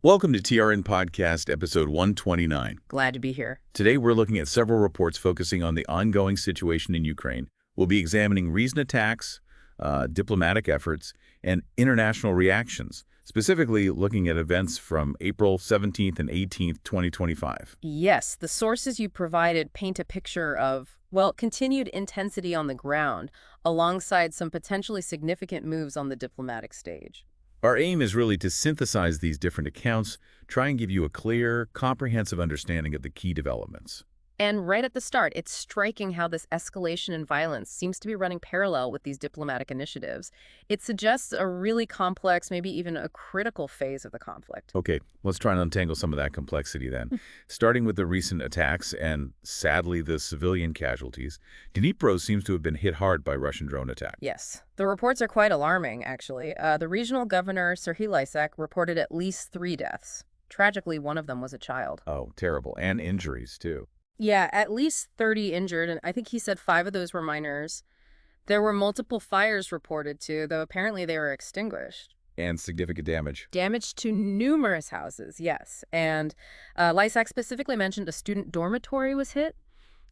Welcome to TRN Podcast, episode 129. Glad to be here. Today, we're looking at several reports focusing on the ongoing situation in Ukraine. We'll be examining recent attacks, diplomatic efforts, and international reactions, specifically looking at events from April 17th and 18th, 2025. Yes, the sources you provided paint a picture of, well, continued intensity on the ground, alongside some potentially significant moves on the diplomatic stage. Our aim is really to synthesize these different accounts, try and give you a clear, comprehensive understanding of the key developments. And right at the start, it's striking how this escalation in violence seems to be running parallel with these diplomatic initiatives. It suggests a really complex, maybe even a critical phase of the conflict. Okay, let's try and untangle some of that complexity then. Starting with the recent attacks and, sadly, the civilian casualties, Dnipro seems to have been hit hard by Russian drone attacks. Yes. The reports are quite alarming, actually. The regional governor, Selenskyj, reported at least 3 deaths. Tragically, one of them was a child. Oh, terrible. And injuries, too. Yeah, at least 30 injured, and I think he said 5 of those were minors. There were multiple fires reported, too, though apparently they were extinguished. And significant damage. Damage to numerous houses, yes. And Lysak specifically mentioned a student dormitory was hit.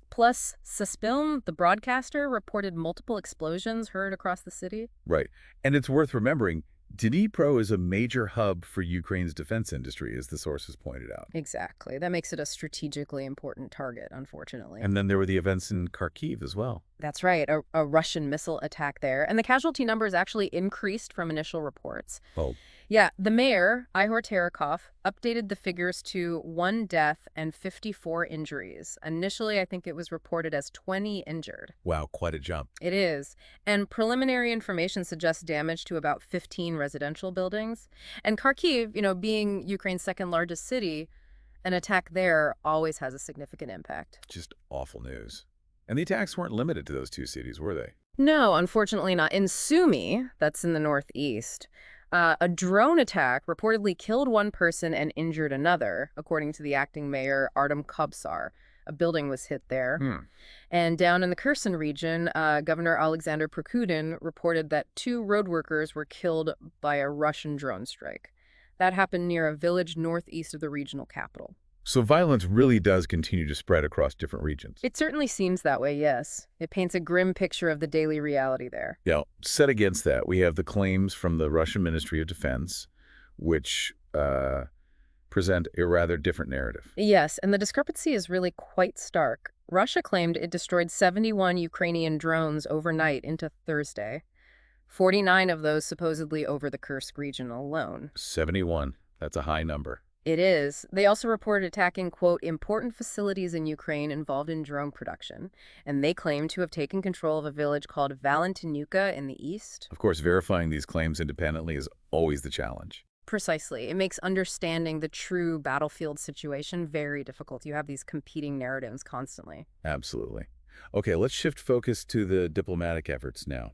Plus, Suspilm, the broadcaster, reported multiple explosions heard across the city. Right. And it's worth remembering, Dnipro is a major hub for Ukraine's defense industry, as the sources pointed out. Exactly. That makes it a strategically important target, unfortunately. And then there were the events in Kharkiv as well. That's right, a Russian missile attack there. And the casualty numbers actually increased from initial reports. Oh. Yeah, the mayor, Ihor Terekov, updated the figures to 1 death and 54 injuries. Initially, I think it was reported as 20 injured. Wow, quite a jump. It is. And preliminary information suggests damage to about 15 residential buildings. And Kharkiv, being Ukraine's second largest city, an attack there always has a significant impact. Just awful news. And the attacks weren't limited to those 2 cities, were they? No, unfortunately not. In Sumy, that's in the northeast, a drone attack reportedly killed 1 person and injured another, according to the acting mayor, Artem Kobsar. A building was hit there. And down in the Kherson region, Governor Alexander Prokudin reported that 2 road workers were killed by a Russian drone strike. That happened near a village northeast of the regional capital. So violence really does continue to spread across different regions. It certainly seems that way, yes. It paints a grim picture of the daily reality there. Yeah, set against that, we have the claims from the Russian Ministry of Defense, which present a rather different narrative. Yes, and the discrepancy is really quite stark. Russia claimed it destroyed 71 Ukrainian drones overnight into Thursday. 49 of those supposedly over the Kursk region alone. 71. That's a high number. It is. They also reported attacking, quote, important facilities in Ukraine involved in drone production, and they claim to have taken control of a village called Valentinivka in the east. Of course, verifying these claims independently is always the challenge. Precisely. It makes understanding the true battlefield situation very difficult. You have these competing narratives constantly. Absolutely. Okay, let's shift focus to the diplomatic efforts now.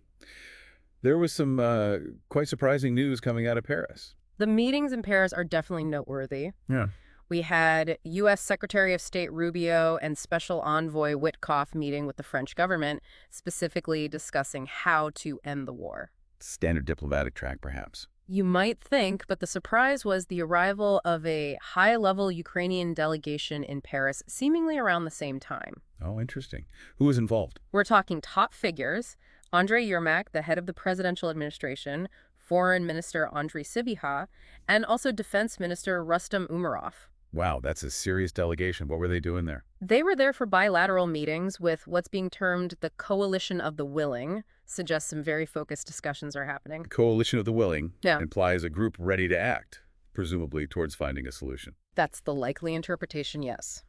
There was some quite surprising news coming out of Paris. The meetings in Paris are definitely noteworthy. Yeah. We had U.S. Secretary of State Rubio and Special Envoy Witkoff meeting with the French government, specifically discussing how to end the war. Standard diplomatic track, perhaps. You might think, but the surprise was the arrival of a high-level Ukrainian delegation in Paris, seemingly around the same time. Oh, interesting. Who was involved? We're talking top figures: Andrei Yermak, the head of the presidential administration, Foreign Minister Andriy Sybiha, and also Defense Minister Rustem Umerov. Wow, that's a serious delegation. What were they doing there? They were there for bilateral meetings with what's being termed the Coalition of the Willing. Suggests some very focused discussions are happening. Coalition of the Willing Yeah. implies a group ready to act, presumably towards finding a solution. That's the likely interpretation, yes.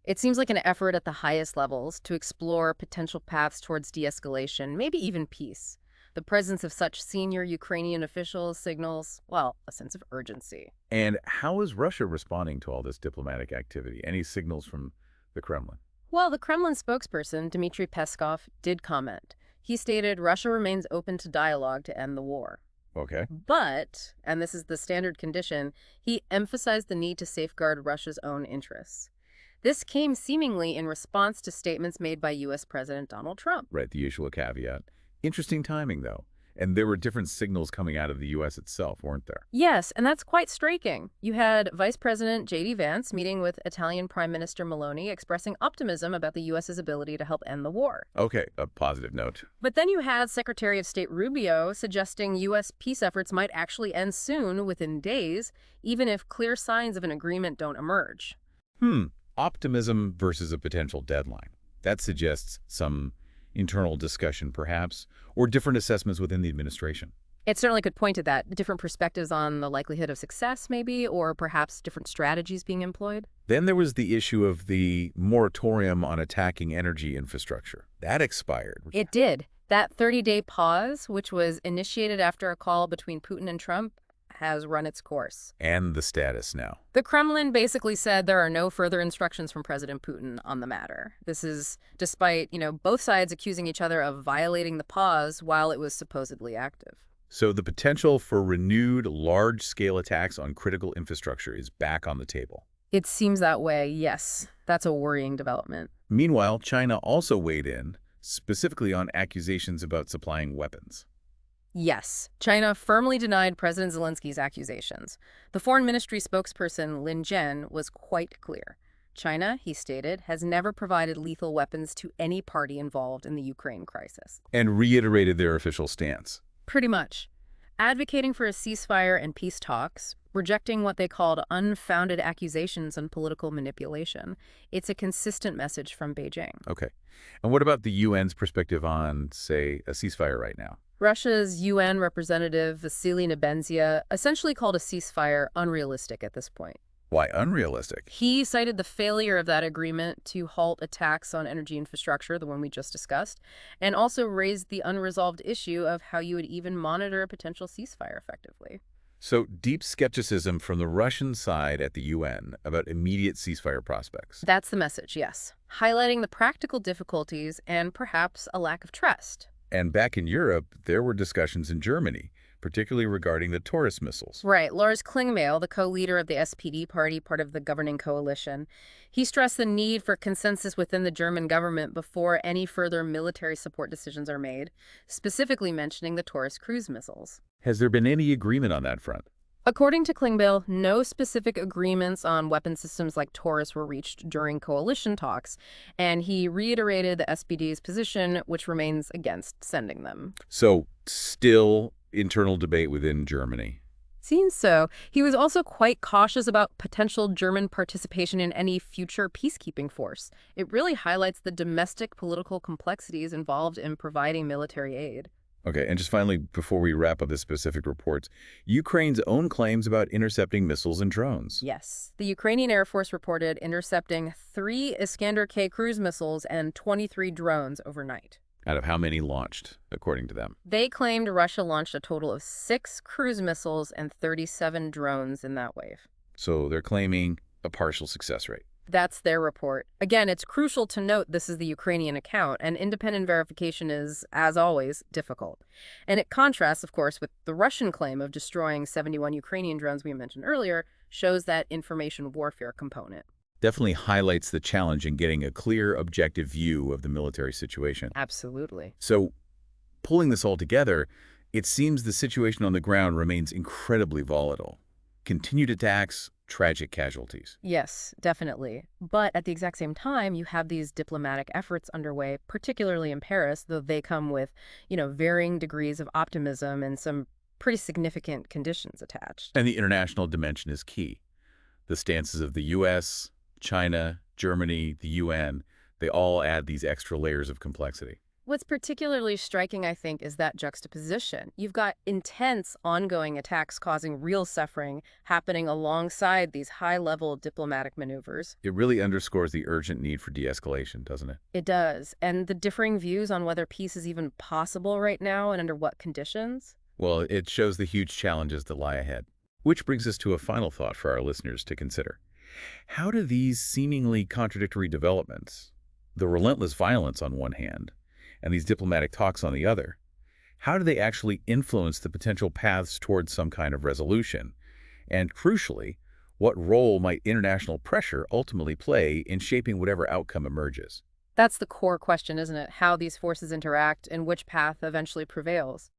It seems like an effort at the highest levels to explore potential paths towards de-escalation, maybe even peace. The presence of such senior Ukrainian officials signals, well, a sense of urgency. And how is Russia responding to all this diplomatic activity? Any signals from the Kremlin? Well, the Kremlin spokesperson, Dmitry Peskov, did comment. He stated Russia remains open to dialogue to end the war. Okay. But, and this is the standard condition, he emphasized the need to safeguard Russia's own interests. This came seemingly in response to statements made by U.S. President Donald Trump. Right, the usual caveat. Interesting timing, though. And there were different signals coming out of the U.S. itself, weren't there? Yes, and that's quite striking. You had Vice President J.D. Vance meeting with Italian Prime Minister Meloni expressing optimism about the U.S.'s ability to help end the war. Okay, a positive note. But then you had Secretary of State Rubio suggesting U.S. peace efforts might actually end soon, within days, even if clear signs of an agreement don't emerge. Optimism versus a potential deadline. That suggests some internal discussion, perhaps, or different assessments within the administration. It certainly could point to that. Different perspectives on the likelihood of success, maybe, or perhaps different strategies being employed. Then there was the issue of the moratorium on attacking energy infrastructure. That expired. It did. That 30-day pause, which was initiated after a call between Putin and Trump, has run its course. And the status now. The Kremlin basically said there are no further instructions from President Putin on the matter. This is despite, both sides accusing each other of violating the pause while it was supposedly active. So the potential for renewed large-scale attacks on critical infrastructure is back on the table. It seems that way, yes. That's a worrying development. Meanwhile, China also weighed in, specifically on accusations about supplying weapons. Yes, China firmly denied President Zelensky's accusations. The Foreign Ministry spokesperson Lin Jian was quite clear. China, he stated, has never provided lethal weapons to any party involved in the Ukraine crisis. And reiterated their official stance. Pretty much. Advocating for a ceasefire and peace talks, rejecting what they called unfounded accusations and political manipulation. It's a consistent message from Beijing. Okay. And what about the UN's perspective on, say, a ceasefire right now? Russia's UN representative, Vasily Nebenzia, essentially called a ceasefire unrealistic at this point. Why unrealistic? He cited the failure of that agreement to halt attacks on energy infrastructure, the one we just discussed, and also raised the unresolved issue of how you would even monitor a potential ceasefire effectively. So deep skepticism from the Russian side at the UN about immediate ceasefire prospects. That's the message, yes. Highlighting the practical difficulties and perhaps a lack of trust. And back in Europe, there were discussions in Germany, particularly regarding the Taurus missiles. Right. Lars Klingbeil, the co-leader of the SPD party, part of the governing coalition, he stressed the need for consensus within the German government before any further military support decisions are made, specifically mentioning the Taurus cruise missiles. Has there been any agreement on that front? According to Klingbeil, no specific agreements on weapon systems like Taurus were reached during coalition talks, and he reiterated the SPD's position, which remains against sending them. So, still internal debate within Germany. Seems so. He was also quite cautious about potential German participation in any future peacekeeping force. It really highlights the domestic political complexities involved in providing military aid. Okay, and just finally, before we wrap up the specific reports, Ukraine's own claims about intercepting missiles and drones. Yes. The Ukrainian Air Force reported intercepting 3 Iskander-K cruise missiles and 23 drones overnight. Out of how many launched, according to them? They claimed Russia launched a total of 6 cruise missiles and 37 drones in that wave. So they're claiming a partial success rate. That's their report. Again, it's crucial to note this is the Ukrainian account, and independent verification is, as always, difficult. And it contrasts, of course, with the Russian claim of destroying 71 Ukrainian drones we mentioned earlier, shows that information warfare component. Definitely highlights the challenge in getting a clear, objective view of the military situation. Absolutely. So, pulling this all together, it seems the situation on the ground remains incredibly volatile. Continued attacks, tragic casualties. Yes, definitely. But at the exact same time, you have these diplomatic efforts underway, particularly in Paris, though they come with, varying degrees of optimism and some pretty significant conditions attached. And the international dimension is key. The stances of the U.S., China, Germany, the UN, they all add these extra layers of complexity. What's particularly striking, I think, is that juxtaposition. You've got intense ongoing attacks causing real suffering happening alongside these high-level diplomatic maneuvers. It really underscores the urgent need for de-escalation, doesn't it? It does. And the differing views on whether peace is even possible right now and under what conditions. Well, it shows the huge challenges that lie ahead. Which brings us to a final thought for our listeners to consider. How do these seemingly contradictory developments, the relentless violence on one hand, and these diplomatic talks on the other, how do they actually influence the potential paths towards some kind of resolution? And crucially, what role might international pressure ultimately play in shaping whatever outcome emerges? That's the core question, isn't it? How these forces interact and which path eventually prevails.